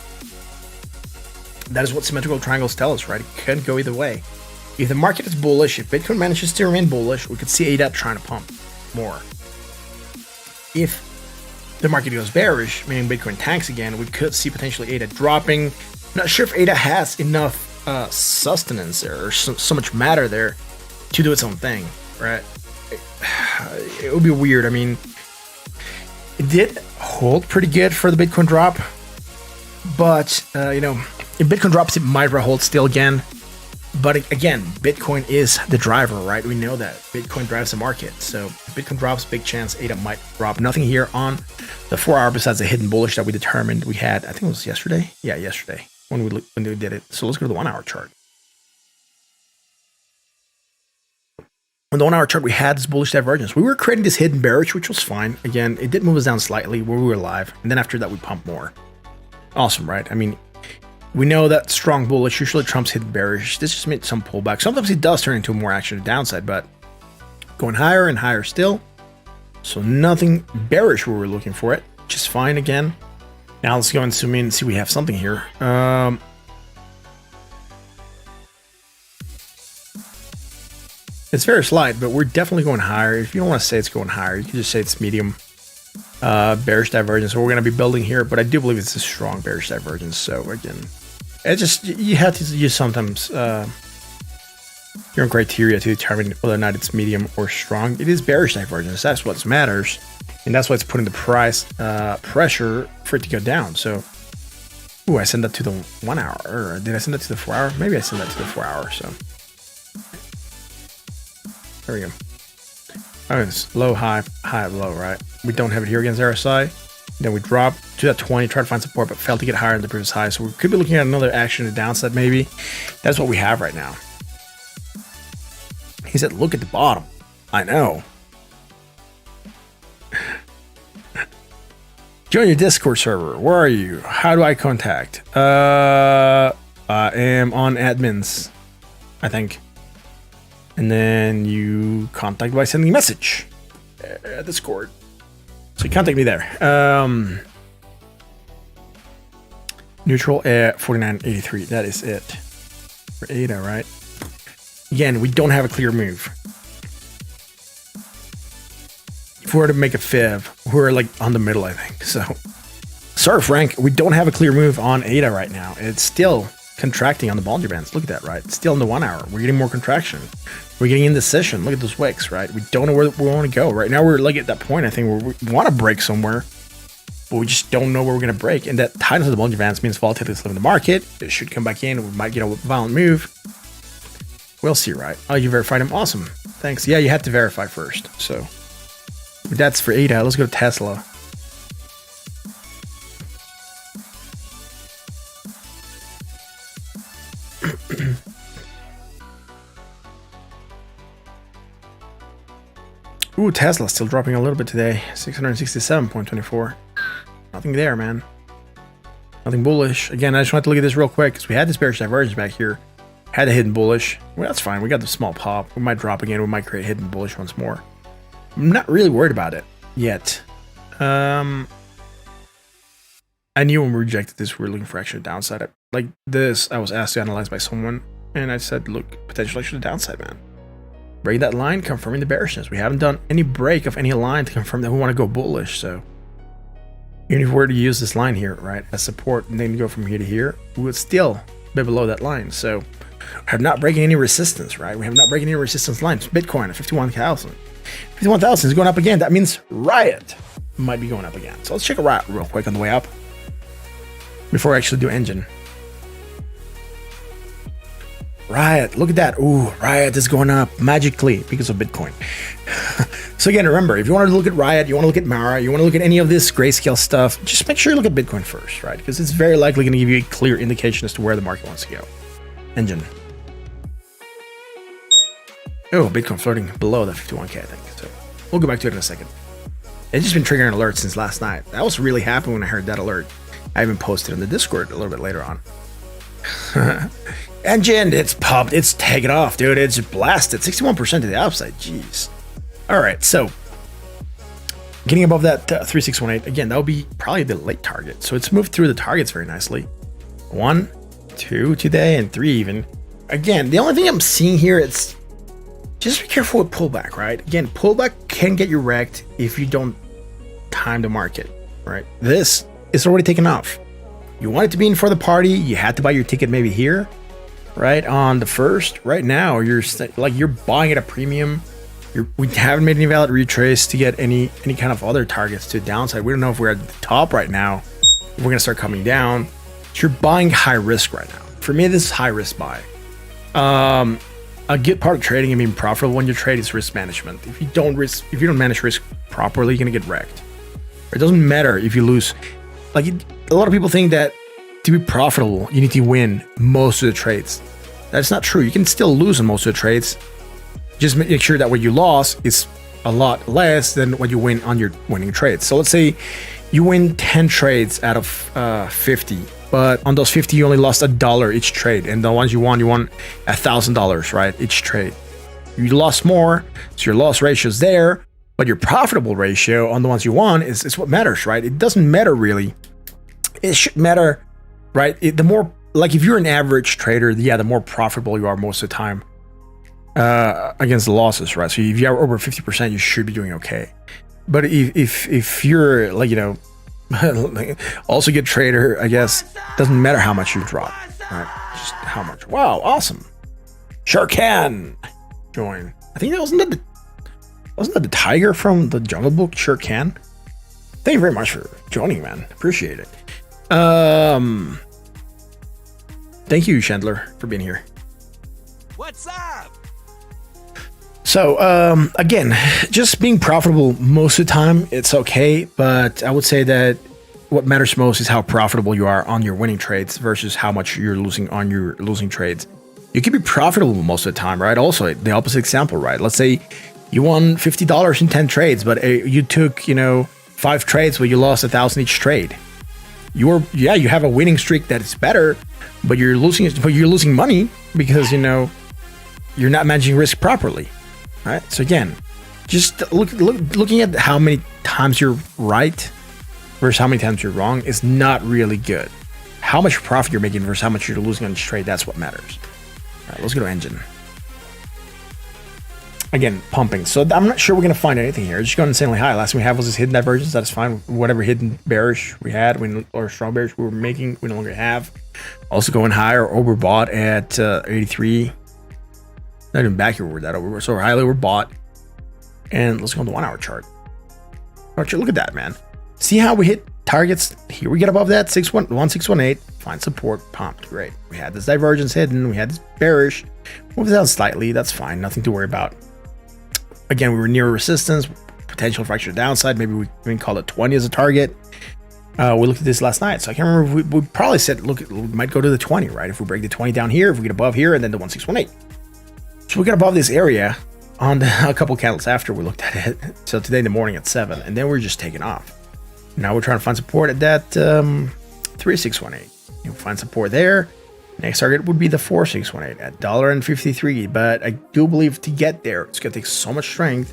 That is what symmetrical triangles tell us, right? It can go either way. If the market is bullish, if Bitcoin manages to remain bullish, we could see ADA trying to pump more. If the market goes bearish, meaning Bitcoin tanks again, we could see potentially ADA dropping. Not sure if ADA has enough sustenance there or so much matter there to do its own thing, right? It would be weird. I mean, it did hold pretty good for the Bitcoin drop, but you know, if Bitcoin drops, it might hold still again. But again, Bitcoin is the driver, right? We know that Bitcoin drives the market. So if Bitcoin drops, big chance ADA might drop. Nothing here on the 4 hour besides the hidden bullish that we determined we had. I think it was yesterday. Yeah, yesterday when we did it. So let's go to the 1 hour chart. On the 1 hour chart, we had this bullish divergence. We were creating this hidden bearish, which was fine. Again, it did move us down slightly where we were live. And then after that, we pumped more. Awesome, right? I mean, we know that strong bullish usually trumps hidden bearish. This just made some pullback. Sometimes it does turn into more action to downside, but going higher and higher still. So nothing bearish where we're looking for it. Just fine again. Now let's go and zoom in and see we have something here. It's very slight, but we're definitely going higher. If you don't want to say it's going higher, you can just say it's medium bearish divergence. So we're going to be building here, but I do believe it's a strong bearish divergence. So again, it's just, you have to use sometimes your own criteria to determine whether or not it's medium or strong. It is bearish divergence. That's what matters. And that's why it's putting the price pressure for it to go down. So, ooh, I sent that to the 1 hour. Or did I send that to the 4 hour? Maybe I sent that to the 4 hour. So there we go. Oh, it's low, high, high, low, right? We don't have it here against RSI. Then we drop to that 20, try to find support, but failed to get higher than the previous high. So we could be looking at another action to downside, maybe. That's what we have right now. He said, look at the bottom. I know. Join your Discord server. Where are you? How do I contact? I am on admins, I think. And then you contact by sending a message at Discord. So you contact me there. Neutral at 49.83. That is it. For ADA, right? Again, we don't have a clear move. If we were to make a fib, we're like on the middle, I think. So, sorry, Frank, we don't have a clear move on ADA right now. It's still contracting on the Bollinger Bands. Look at that, right? It's still in the 1 hour. We're getting more contraction. We're getting indecision. Look at those wicks, right? We don't know where we want to go. Right now, we're like at that point, I think, where we want to break somewhere, but we just don't know where we're going to break. And that tightness of the Bollinger Bands means volatility is leaving the market. It should come back in. We might get a violent move. We'll see, right? Oh, you verified him? Awesome. Thanks. Yeah, you had to verify first. So that's for ADA. Let's go to Tesla. Ooh, Tesla still dropping a little bit today. 667.24. Nothing there, man. Nothing bullish. Again, I just wanted to look at this real quick because we had this bearish divergence back here. Had a hidden bullish. Well, that's fine. We got the small pop. We might drop again. We might create hidden bullish once more. I'm not really worried about it yet. I knew when we rejected this, we were looking for actual downside. Like this, I was asked to analyze by someone, and I said, look, potential actual downside, man. Break that line, confirming the bearishness. We haven't done any break of any line to confirm that we want to go bullish. So even if we were to use this line here, right, as support, and then go from here to here, we would still be below that line. So we have not breaking any resistance, right? We have not breaking any resistance lines. Bitcoin at 51,000. 51,000 is going up again. That means Riot might be going up again. So let's check a Riot real quick on the way up before I actually do engine. Riot, look at that. Ooh, Riot is going up magically because of Bitcoin. So again, remember, if you want to look at Riot, you want to look at Mara, you want to look at any of this grayscale stuff, just make sure you look at Bitcoin first, right? Because it's very likely going to give you a clear indication as to where the market wants to go. Engine. Oh, Bitcoin flirting below the 51K, I think. So we'll go back to it in a second. It's just been triggering alerts since last night. I was really happy when I heard that alert. I even posted in the Discord a little bit later on. Engine, it's pumped. It's taken off, dude. It's blasted. 61% to the upside. Jeez. All right, so getting above that 3618, again, that would be probably the late target. So it's moved through the targets very nicely. 1, 2 today, and 3 even. Again, the only thing I'm seeing here, it's just be careful with pullback, right? Again, pullback can get you wrecked if you don't time the market, right? This is already taken off. You wanted to be in for the party, you had to buy your ticket maybe here, right? On the first, right now, you're buying at a premium. We haven't made any valid retrace to get any kind of other targets to the downside. We don't know if we're at the top right now. We're gonna start coming down. So you're buying high risk right now. For me, this is high risk buy. A good part of trading and being profitable when you trade is risk management. If you don't manage risk properly, you're gonna get wrecked. It doesn't matter if you lose. A lot of people think that to be profitable, you need to win most of the trades. That's not true. You can still lose on most of the trades. Just make sure that what you lost is a lot less than what you win on your winning trades. So let's say you win 10 trades out of 50, but on those 50 you only lost $1 each trade, and the ones you won $1,000, right? Each trade. You lost more, so your loss ratio is there, but your profitable ratio on the ones you won is what matters, right? It doesn't matter really. It should matter, right? The more, if you're an average trader, the more profitable you are most of the time. Against the losses, right? So if you have over 50%, you should be doing okay. But if you're also good trader, I guess doesn't matter how much you drop, right? Just how much. Wow, awesome. Sure can join. I think that wasn't that the tiger from the Jungle Book? Sure can. Thank you very much for joining, man. Appreciate it. Thank you, Chandler, for being here. What's up? So, again, just being profitable most of the time, it's okay. But I would say that what matters most is how profitable you are on your winning trades versus how much you're losing on your losing trades. You can be profitable most of the time, right? Also, the opposite example, right? Let's say you won $50 in 10 trades, but you took, 5 trades where you lost $1,000 each trade. You have a winning streak that is better, but you're losing money because, you're not managing risk properly. Right. So again, just looking at how many times you're right versus how many times you're wrong is not really good. How much profit you're making versus how much you're losing on each trade, that's what matters. All right, let's go to engine. Again, pumping. So I'm not sure we're going to find anything here. It's just going insanely high. Last thing we had was this hidden divergence. That's fine. Whatever hidden bearish we had, or strong bearish we were making, we no longer have. Also going higher, overbought at 83. Not even back here where that over. So highly overbought. And let's go on the 1 hour chart. Look at that, man. See how we hit targets? Here we get above that 1618. Find support, pumped. Great. We had this divergence hidden. We had this bearish. Moved down slightly. That's fine. Nothing to worry about. Again, we were near resistance, potential fracture downside. Maybe we can call it 20 as a target. We looked at this last night, so I can't remember. We probably said, look, we might go to the 20, right? If we break the 20 down here, if we get above here, and then the 1618. So we got above this area on a couple candles after we looked at it. So today in the morning at 7, and then we're just taking off. Now we're trying to find support at that 3618. You'll find support there. Next target would be the 4618 at $1.53. But I do believe to get there, it's gonna take so much strength.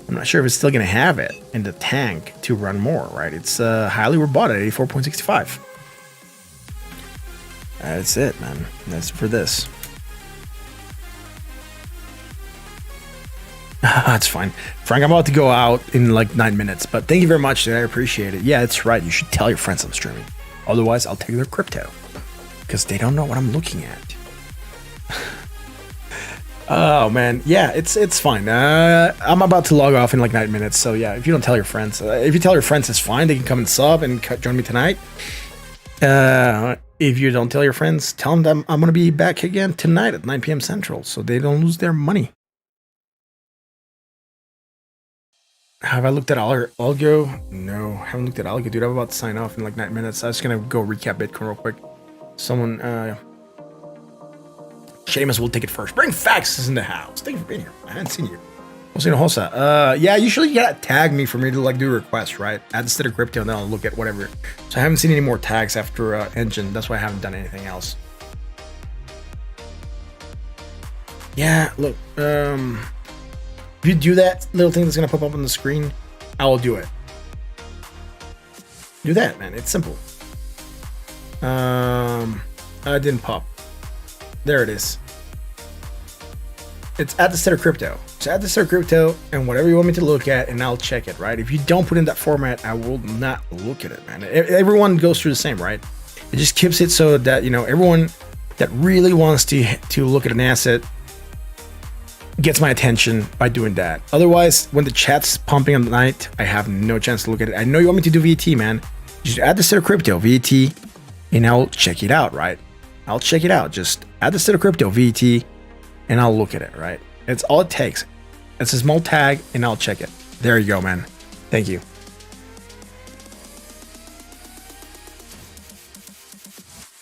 I'm not sure if it's still gonna have it in the tank to run more, right? It's highly overbought at 84.65. That's it, man. That's for this. That's fine. Frank, I'm about to go out in like 9 minutes, but thank you very much. I appreciate it. Yeah, that's right. You should tell your friends I'm streaming. Otherwise, I'll take their crypto because they don't know what I'm looking at. Oh, man. Yeah, it's fine. I'm about to log off in like 9 minutes. So, yeah, if you don't tell your friends, if you tell your friends, it's fine. They can come and sub and join me tonight. If you don't tell your friends, tell them that I'm going to be back again tonight at 9 p.m. Central so they don't lose their money. Have I looked at Algo? No, haven't looked at Algo, dude. I'm about to sign off in like 9 minutes. I was going to go recap Bitcoin real quick. Someone, Seamus will take it first. Bring Faxes in the house. Thank you for being here. I hadn't seen you. What's in Hosa? Yeah, usually you gotta tag me for me to like do requests, right? Add the state of crypto and then I'll look at whatever. So I haven't seen any more tags after engine. That's why I haven't done anything else. Yeah, look, if you do that little thing that's gonna pop up on the screen, I will do it. Do that, man. It's simple. I didn't pop. There it is. It's at the state of crypto. So add the state of crypto and whatever you want me to look at, and I'll check it, right? If you don't put in that format, I will not look at it, man. Everyone goes through the same, right? It just keeps it so that, you know, everyone that really wants to look at an asset gets my attention by doing that. Otherwise, when the chat's pumping at night, I have no chance to look at it. I know you want me to do VT, man. Just add the state of crypto, VT, and I'll check it out, right? I'll check it out. Just add the state of crypto, VT, and I'll look at it, right? It's all it takes. It's a small tag, and I'll check it. There you go, man. Thank you.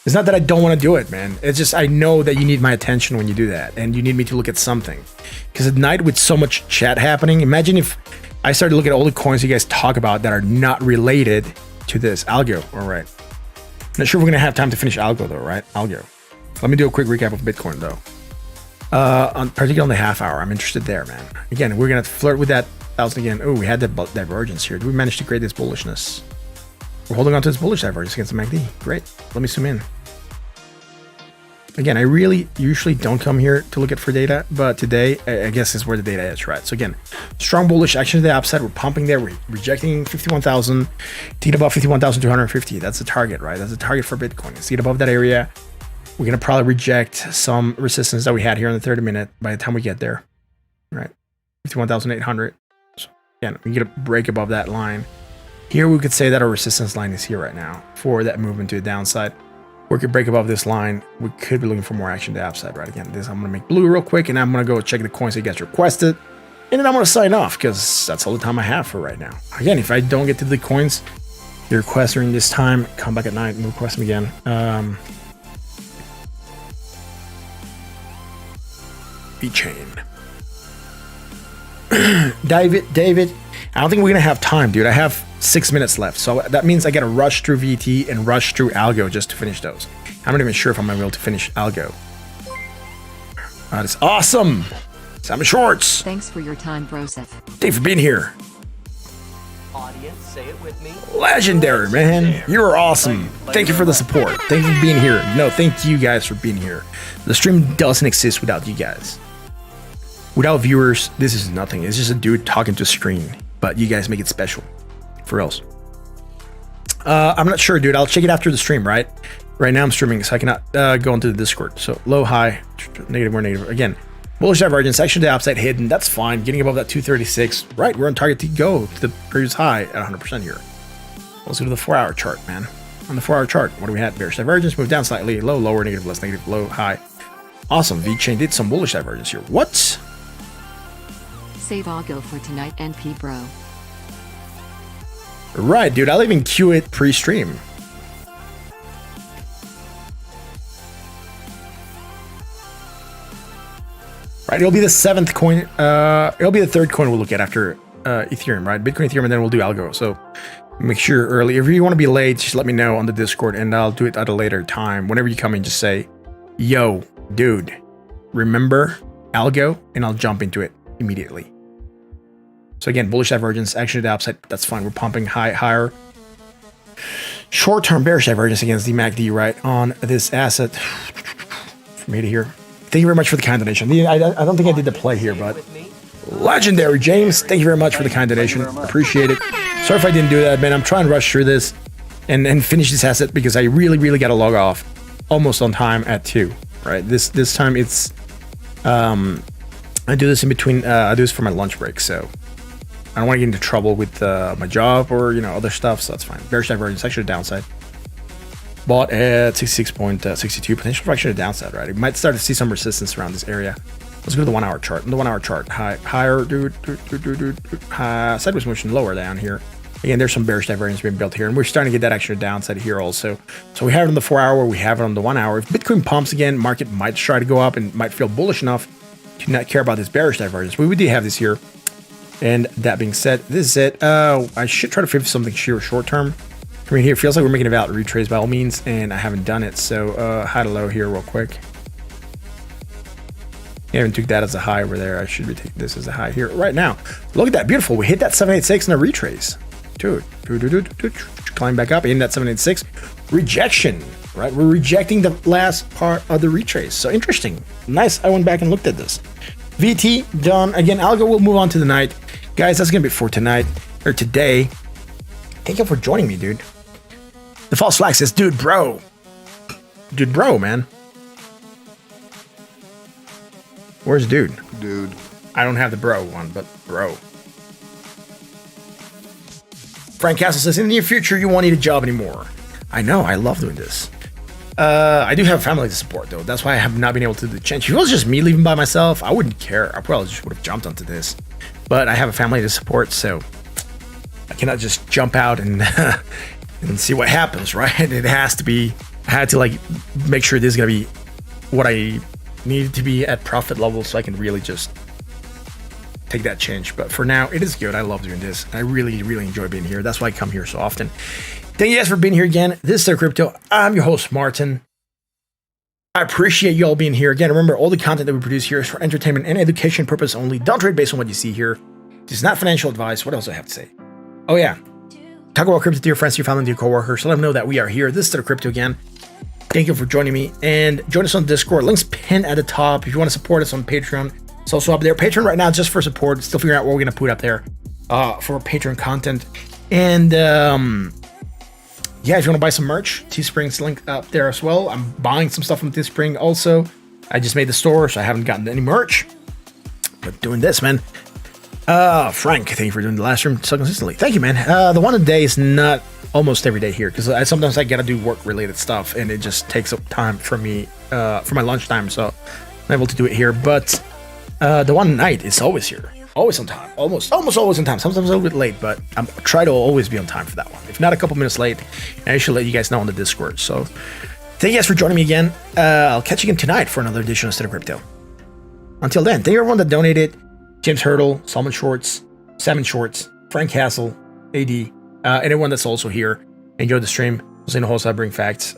It's not that I don't want to do it, man. It's just I know that you need my attention when you do that, and you need me to look at something. Because at night, with so much chat happening, imagine if I started looking at all the coins you guys talk about that are not related to this. Algo, all right. Not sure if we're going to have time to finish Algo, though, right? Algo. Let me do a quick recap of Bitcoin, though. Particularly on the half hour, I'm interested there, man. Again, we're gonna flirt with that 1,000 again. Oh, we had that divergence here. Did we manage to create this bullishness? We're holding on to this bullish divergence against the MACD. Great. Let me zoom in. Again, I really usually don't come here to look at for data, but today I guess is where the data is, right? So again, strong bullish action to the upside. We're pumping there. We're rejecting 51,000. To get above 51,250. That's the target, right? That's the target for Bitcoin. To get above that area. We're going to probably reject some resistance that we had here in the 30 minute by the time we get there, right? 51,800. So again, we get a break above that line. Here we could say that our resistance line is here right now for that movement to the downside. We could break above this line. We could be looking for more action to the upside, right? Again, this I'm going to make blue real quick, and I'm going to go check the coins that gets requested. And then I'm going to sign off because that's all the time I have for right now. Again, if I don't get to the coins, the requests during this time, come back at night and request them again. V-chain. David, I don't think we're gonna have time, dude. I have 6 minutes left, so that means I gotta rush through VT and rush through Algo just to finish those. I'm not even sure if I'm gonna be able to finish Algo. That is awesome. Simon Shorts. Thanks for your time, Broseph. Thank you for being here. Audience, say it with me. Legendary, man. You are awesome. Thank you for the support. Thank you for being here. No, thank you guys for being here. The stream doesn't exist without you guys. Without viewers, this is nothing. It's just a dude talking to a screen. But you guys make it special. For else. I'm not sure, dude. I'll check it after the stream, right? Right now I'm streaming, so I cannot go into the Discord. So low, high, negative, or negative. Again, bullish divergence, action to the upside hidden. That's fine. Getting above that 236. Right, we're on target to go to the previous high at 100% here. Let's go to the 4-hour chart, man. On the 4-hour chart, what do we have? Bearish divergence, move down slightly. Low, lower, negative, less, negative, low, high. Awesome. V-chain did some bullish divergence here. What? Save Algo for tonight, NP bro. Right, dude. I'll even queue it pre-stream. Right, it'll be the 7th coin. It'll be the 3rd coin we'll look at after Ethereum, right? Bitcoin, Ethereum, and then we'll do Algo. So make sure early. If you want to be late, just let me know on the Discord, and I'll do it at a later time. Whenever you come in, just say, "Yo, dude, remember Algo?" and I'll jump into it immediately. So again, bullish divergence, action to the upside. That's fine. We're pumping higher. Short-term bearish divergence against the MACD, right, on this asset. From here to here. Thank you very much for the kind donation. I don't think I did the play here, but legendary, James. Thank you very much for the kind donation. Appreciate it. Sorry if I didn't do that, man. I'm trying to rush through this and finish this asset because I really got to log off almost on time at 2. Right. This time it's I do this in between. I do this for my lunch break, so I don't want to get into trouble with my job or other stuff. So that's fine. Bearish divergence, actually downside. bought at 66.62, potential fraction of downside, right? You might start to see some resistance around this area. Let's go to the 1 hour chart. In the 1 hour chart, higher, sideways motion lower down here. Again, there's some bearish divergence being built here, and we're starting to get that extra downside here also. So we have it on the 4 hour, we have it on the 1 hour. If Bitcoin pumps again, market might try to go up and might feel bullish enough to not care about this bearish divergence. We do have this here. And that being said, this is it. I should try to favor something sheer short term. I mean, here it feels like we're making a valid retrace by all means, and I haven't done it. So high to low here real quick. I haven't took that as a high over there. I should be taking this as a high here right now. Look at that, beautiful. We hit that 786 in a retrace. Dude, climb back up in that 786. Rejection, right? We're rejecting the last part of the retrace. So interesting. Nice. I went back and looked at this. VT done. Again, Algo will move on to the night. Guys, that's going to be it for tonight or today. Thank you for joining me, dude. The false flag says, dude, bro. Dude, bro, man. Where's dude? Dude. I don't have the bro one, but bro. Frank Castle says, in the near future, you won't need a job anymore. I know. I love doing this. I do have family to support, though. That's why I have not been able to do the change. If it was just me leaving by myself, I wouldn't care. I probably just would have jumped onto this. But I have a family to support, so I cannot just jump out and and see what happens, right? It has to be. I had to like make sure this is gonna be what I needed to be at profit level, so I can really just take that change. But for now, it is good. I love doing this. I really, really enjoy being here. That's why I come here so often. Thank you guys for being here again. This is Their Crypto. I'm your host, Martin. I appreciate you all being here. Again, remember, all the content that we produce here is for entertainment and education purpose only. Don't trade based on what you see here. This is not financial advice. What else do I have to say? Oh, yeah. Talk about crypto to your friends, your family, to your coworkers. Let them know that we are here. This is Their Crypto again. Thank you for joining me. And join us on Discord. Links pinned at the top. If you want to support us on Patreon, it's also up there. Patreon right now, just for support. Still figuring out what we're going to put up there for Patreon content. And yeah, if you want to buy some merch, Teespring's link up there as well. I'm buying some stuff from Teespring also. I just made the store, so I haven't gotten any merch. But doing this, man. Frank, thank you for doing the last stream so consistently. Thank you, man. The one a day is not almost every day here, because sometimes I gotta do work-related stuff, and it just takes up time for me, for my lunchtime, so I'm able to do it here. But the one night is always here. Always on time. Almost always on time. Sometimes a little bit late, but I try to always be on time for that one. If not a couple minutes late, and I should let you guys know on the Discord. So thank you guys for joining me again. I'll catch you again tonight for another edition of State of Crypto. Until then, thank you everyone that donated. James Hurdle, Salmon Shorts, Salmon Shorts, Frank Castle, AD, and everyone that's also here. Enjoy the stream. Jose Nohosa, Bring Facts,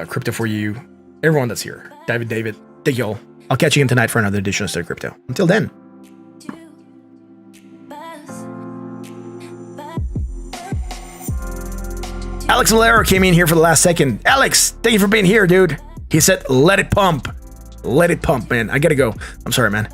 Crypto for You, everyone that's here. David, thank you all. I'll catch you again tonight for another edition of State of Crypto. Until then. Alex Valero came in here for the last second. Alex, thank you for being here, dude. He said, let it pump. Let it pump, man. I gotta go. I'm sorry, man.